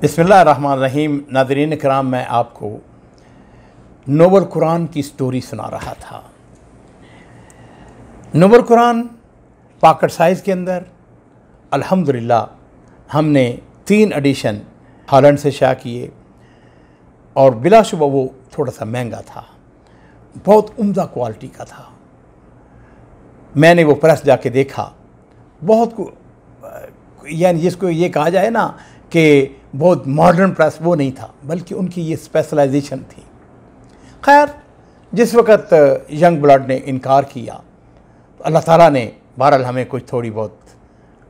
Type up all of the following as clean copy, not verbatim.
बिस्मिल्लाहिर्रहमानिर्रहीम। नाज़रीन किराम, मैं आपको नोबल कुरान की स्टोरी सुना रहा था। नोबल कुरान पॉकेट साइज़ के अंदर अल्हम्दुलिल्लाह हमने 3 एडिशन हॉलैंड से शाया किए और बिलाशुबा वो थोड़ा सा महंगा था, बहुत उम्दा क्वालिटी का था। मैंने वो प्रेस जाके देखा, बहुत यानी जिसको ये कहा जाए ना कि बहुत मॉडर्न प्रेस, वो नहीं था, बल्कि उनकी ये स्पेशलाइजेशन थी। खैर, जिस वक़्त यंग ब्लड ने इनकार किया तो अल्लाह ताला ने बहरहाल हमें कुछ थोड़ी बहुत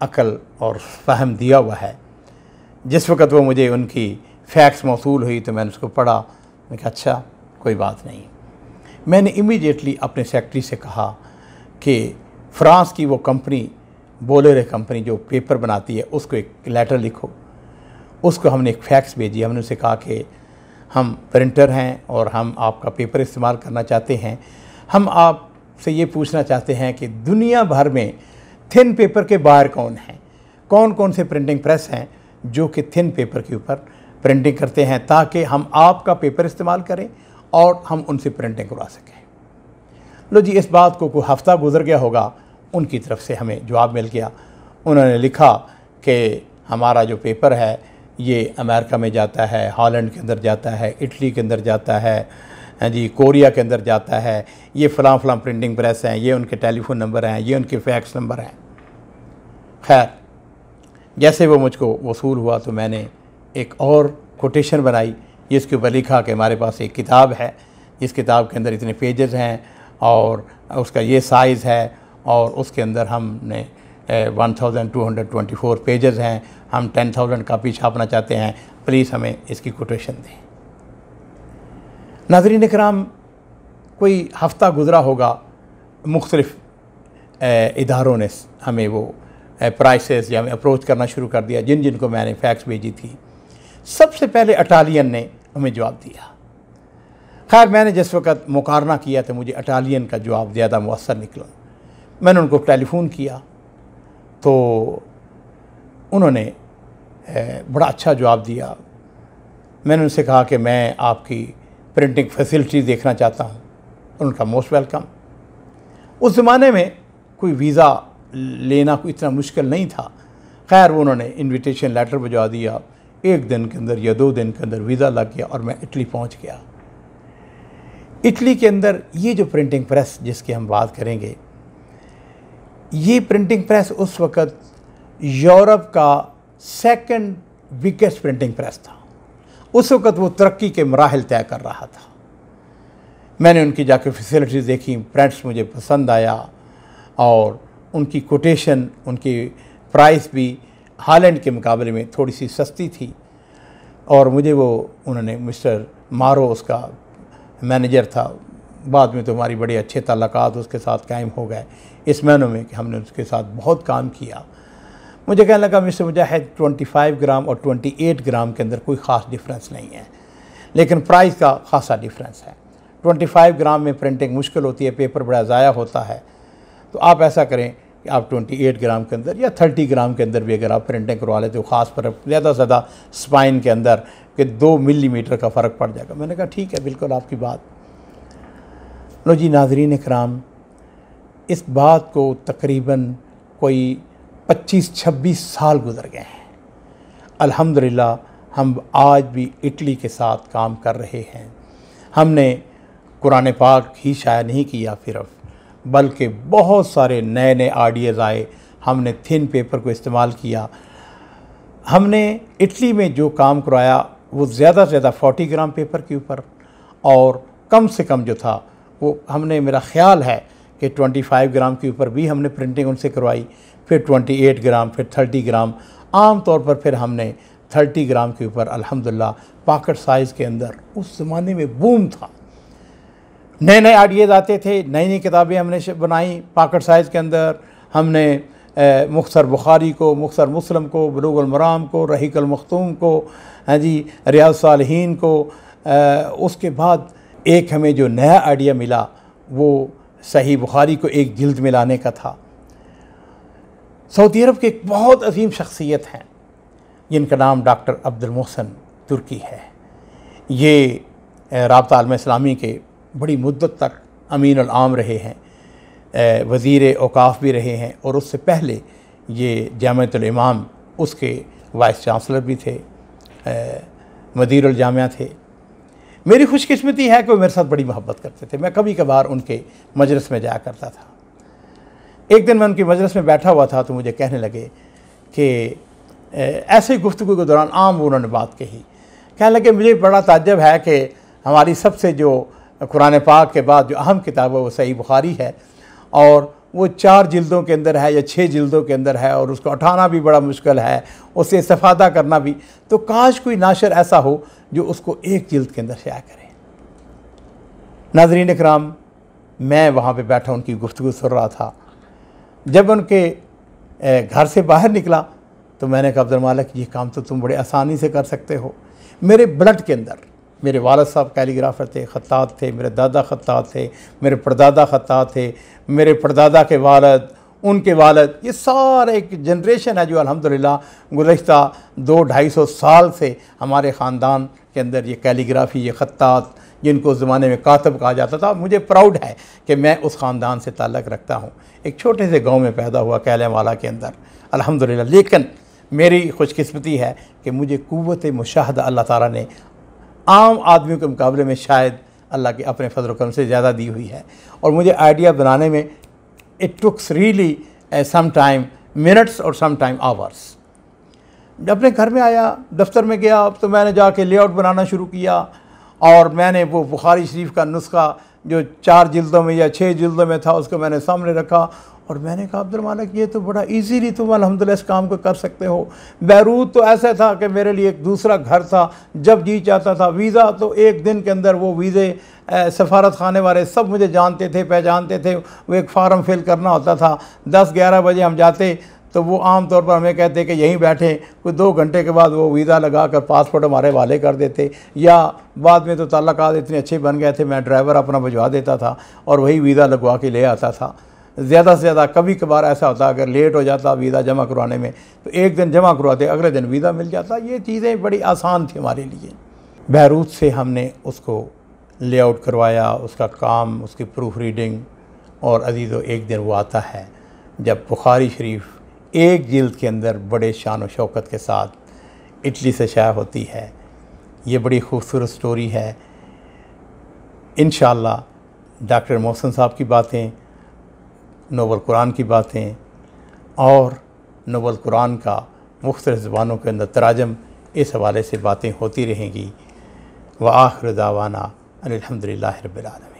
अकल और फ़हम दिया हुआ है। जिस वक़्त वो मुझे उनकी फैक्स मौसूल हुई तो मैंने उसको पढ़ा। मैं कहा अच्छा कोई बात नहीं। मैंने इमीडिएटली अपने सेक्रेटरी से कहा कि फ़्रांस की वो कंपनी बोलेरे कंपनी जो पेपर बनाती है उसको एक लेटर लिखो। उसको हमने एक फैक्स भेजी। हमने उसे कहा कि हम प्रिंटर हैं और हम आपका पेपर इस्तेमाल करना चाहते हैं। हम आपसे ये पूछना चाहते हैं कि दुनिया भर में थिन पेपर के बाहर कौन हैं, कौन कौन से प्रिंटिंग प्रेस हैं जो कि थिन पेपर के ऊपर प्रिंटिंग करते हैं, ताकि हम आपका पेपर इस्तेमाल करें और हम उनसे प्रिंटिंग करवा सकें। लो जी, इस बात को कोई हफ़्ता गुजर गया होगा, उनकी तरफ से हमें जवाब मिल गया। उन्होंने लिखा कि हमारा जो पेपर है ये अमेरिका में जाता है, हॉलैंड के अंदर जाता है, इटली के अंदर जाता है, जी कोरिया के अंदर जाता है, ये फ़लाँ फ़लाँ प्रिंटिंग प्रेस हैं, ये उनके टेलीफोन नंबर हैं, ये उनके फैक्स नंबर हैं। खैर, जैसे वो मुझको वसूल हुआ तो मैंने एक और कोटेशन बनाई जिसके ऊपर लिखा कि हमारे पास एक किताब है, इस किताब के अंदर इतने पेजेस हैं और उसका ये साइज़ है और उसके अंदर हमने 1224 पेजेस हैं, हम 10,000 कापी छापना चाहते हैं, प्लीज़ हमें इसकी कोटेशन दें। नाज़रीन इकराम, कोई हफ़्ता गुज़रा होगा, मुख्तलिफ़ इदारों ने हमें वो प्राइसेस या हमें अप्रोच करना शुरू कर दिया जिनको मैंने फैक्स भेजी थी। सबसे पहले इटालियन ने हमें जवाब दिया। खैर, मैंने जिस वक़्त मुकारना किया तो मुझे इटालियन का जवाब ज़्यादा मुअस्सर निकला। मैंने उनको टेलीफ़ोन किया तो उन्होंने बड़ा अच्छा जवाब दिया। मैंने उनसे कहा कि मैं आपकी प्रिंटिंग फैसिलिटी देखना चाहता हूँ। उनका मोस्ट वेलकम। उस ज़माने में कोई वीज़ा लेना कोई इतना मुश्किल नहीं था। खैर, उन्होंने इनविटेशन लेटर भिजवा दिया। 1 दिन के अंदर या 2 दिन के अंदर वीज़ा लग गया और मैं इटली पहुँच गया। इटली के अंदर ये जो प्रिंटिंग प्रेस जिसकी हम बात करेंगे, ये प्रिंटिंग प्रेस उस वक़्त यूरोप का सेकंड बिगेस्ट प्रिंटिंग प्रेस था। उस वक़्त वो तरक्की के मराहिल तय कर रहा था। मैंने उनकी जाकर फैसिलिटीज़ देखी, प्रिंट्स मुझे पसंद आया और उनकी कोटेशन, उनकी प्राइस भी हॉलैंड के मुकाबले में थोड़ी सी सस्ती थी। और मुझे वो उन्होंने मिस्टर मारो उसका मैनेजर था, बाद में तो हमारी बड़े अच्छे ताल्लुकात उसके साथ कायम हो गए इस महीनों में कि हमने उसके साथ बहुत काम किया। मुझे कहने लगा मिस्टर मुजाहिद 25 ग्राम और 28 ग्राम के अंदर कोई ख़ास डिफरेंस नहीं है, लेकिन प्राइस का खासा डिफरेंस है। 25 ग्राम में प्रिंटिंग मुश्किल होती है, पेपर बड़ा ज़ाया होता है, तो आप ऐसा करें कि आप 28 ग्राम के अंदर या 30 ग्राम के अंदर भी अगर आप प्रिंटिंग करवा लेते हो, ख़ास पर ज़्यादा से ज़्यादा स्पाइन के अंदर कि 2 मिलीमीटर का फ़र्क पड़ जाएगा। मैंने कहा ठीक है, बिल्कुल आपकी बात। लो जी नाज़रीन इकराम, इस बात को तकरीबन कोई 25-26 साल गुज़र गए हैं। अल्हम्दुलिल्लाह हम आज भी इटली के साथ काम कर रहे हैं। हमने कुरान पाक ही शाया नहीं किया सिर्फ, बल्कि बहुत सारे नए नए आइडियाज़ आए। हमने थिन पेपर को इस्तेमाल किया। हमने इटली में जो काम करवाया वो ज़्यादा से ज़्यादा 40 ग्राम पेपर के ऊपर, और कम से कम जो था वो हमने, मेरा ख़्याल है कि 25 ग्राम के ऊपर भी हमने प्रिंटिंग उनसे करवाई, फिर 28 ग्राम, फिर 30 ग्राम। आम तौर पर फिर हमने 30 ग्राम के ऊपर अल्हम्दुलिल्लाह पॉकेट साइज़ के अंदर उस ज़माने में बूम था। नए नए आइडियाज़ आते थे, नई नई किताबें हमने बनाई पॉकेट साइज़ के अंदर। हमने मुख्तसर बुखारी को, मुख्तसर मुस्लिम को, बुलूगुल मराम को, रहीकुल मख्तूम को, हाँ जी, रियाज़ सालिहीन को। उसके बाद एक हमें जो नया आइडिया मिला वो सही बुखारी को एक जिल्द में लाने का था। सऊदी अरब के एक बहुत अजीम शख्सियत हैं जिनका नाम डॉक्टर अब्दुल मोहसन तुर्की है। ये राब्ता आलम इस्लामी के बड़ी मुद्दत तक अमीन अल आम रहे हैं, वज़ीर औकाफ़ भी रहे हैं, और उससे पहले ये जामिअतुल इमाम उसके वाइस चांसलर भी थे, मदीरुल जामिया थे। मेरी खुशकिस्मती है कि वो मेरे साथ बड़ी मोहब्बत करते थे। मैं कभी कभार उनके मजलिस में जाया करता था। एक दिन मैं उनकी मजलिस में बैठा हुआ था तो मुझे कहने लगे कि ऐसे ही गुफ्तगू के दौरान आम उन्होंने बात कही, कहने लगे मुझे बड़ा ताज्जुब है कि हमारी सबसे जो कुरान पाक के बाद जो अहम किताब है वो सही बुखारी है, और वो 4 जिल्दों के अंदर है या 6 जिल्दों के अंदर है, और उसको उठाना भी बड़ा मुश्किल है, उससे इस्तिफ़ादा करना भी। तो काश कोई नाशर ऐसा हो जो उसको 1 जिल्द के अंदर शाया करे। नाज़रीन इकराम, मैं वहाँ पे बैठा उनकी गुफ्तगू सुन रहा था। जब उनके घर से बाहर निकला तो मैंने कहा अब्दुल मालिक, ये काम तो तुम बड़े आसानी से कर सकते हो। मेरे ब्लड के अंदर मेरे वालिद साहब कैलीग्राफर थे, ख़त्तात थे, मेरे दादा ख़त्तात थे, मेरे परदादा ख़त्तात थे, मेरे परदादा के वालिद, उनके वालिद, ये सारा एक जनरेशन है जो अल्हम्दुलिल्लाह गुज़श्ता 200-250 साल से हमारे ख़ानदान के अंदर ये कैलीग्राफ़ी, ये ख़त्तात, जिनको उस ज़माने में कातब कहा जाता था। मुझे प्राउड है कि मैं उस ख़ानदान से ताल्लुक़ रखता हूँ। एक छोटे से गाँव में पैदा हुआ कैलेवाला के अंदर, अल्हम्दुलिल्लाह। लेकिन मेरी खुशकिस्मती है कि मुझे क़ुव्वत मुशाहदा अल्लाह ताला ने आम आदमियों के मुकाबले में शायद अल्लाह के अपने फजल करम से ज़्यादा दी हुई है। और मुझे आइडिया बनाने में it takes really some time minutes और सम टाइम आवर्स। जब अपने घर में आया, दफ्तर में गया, तो मैंने जाके लेआउट बनाना शुरू किया, और मैंने वो बुखारी शरीफ का नुस्खा जो 4 जिल्दों में या 6 जिल्दों में था उसको मैंने सामने रखा, और मैंने कहा अब्दुल मालिक, ये तो बड़ा इजीली तुम अल्हम्दुलिल्लाह इस काम को कर सकते हो। बैरूत तो ऐसा था कि मेरे लिए एक दूसरा घर था, जब जी चाहता था। वीज़ा तो 1 दिन के अंदर वो वीज़े सफारत खाने वाले सब मुझे जानते थे, पहचानते थे। वो एक फ़ार्म फिल करना होता था, 10-11 बजे हम जाते तो वो आम तौर पर हमें कहते कि यहीं बैठें, कोई 2 घंटे के बाद वो वीज़ा लगा कर पासपोर्ट हमारे वाले कर देते, या बाद में तो ताल्लुकात इतने अच्छे बन गए थे, मैं ड्राइवर अपना भिजवा देता था और वही वीज़ा लगवा के ले आता था। ज़्यादा से ज़्यादा कभी कभार ऐसा होता, अगर लेट हो जाता वीज़ा जमा करवाने में तो 1 दिन जमा करवाते, अगले दिन वीज़ा मिल जाता। ये चीज़ें बड़ी आसान थी हमारे लिए। बैरूत से हमने उसको लेआउट करवाया, उसका काम, उसकी प्रूफ रीडिंग, और अजीज़ो एक दिन वो आता है जब बुखारी शरीफ 1 जिल्द के अंदर बड़े शान व शौकत के साथ इटली से शाया होती है। ये बड़ी खूबसूरत स्टोरी है। इंशाअल्लाह डॉक्टर मोहसिन साहब की बातें, नोबल कुरान की बातें और नोबल कुरान का मुख्तलिफ़ ज़बानों के अंदर तराजम, इस हवाले से बातें होती रहेंगी। व आखिर दावाना अनिल हम्दुलिल्लाहि रब्बिल आलमीन।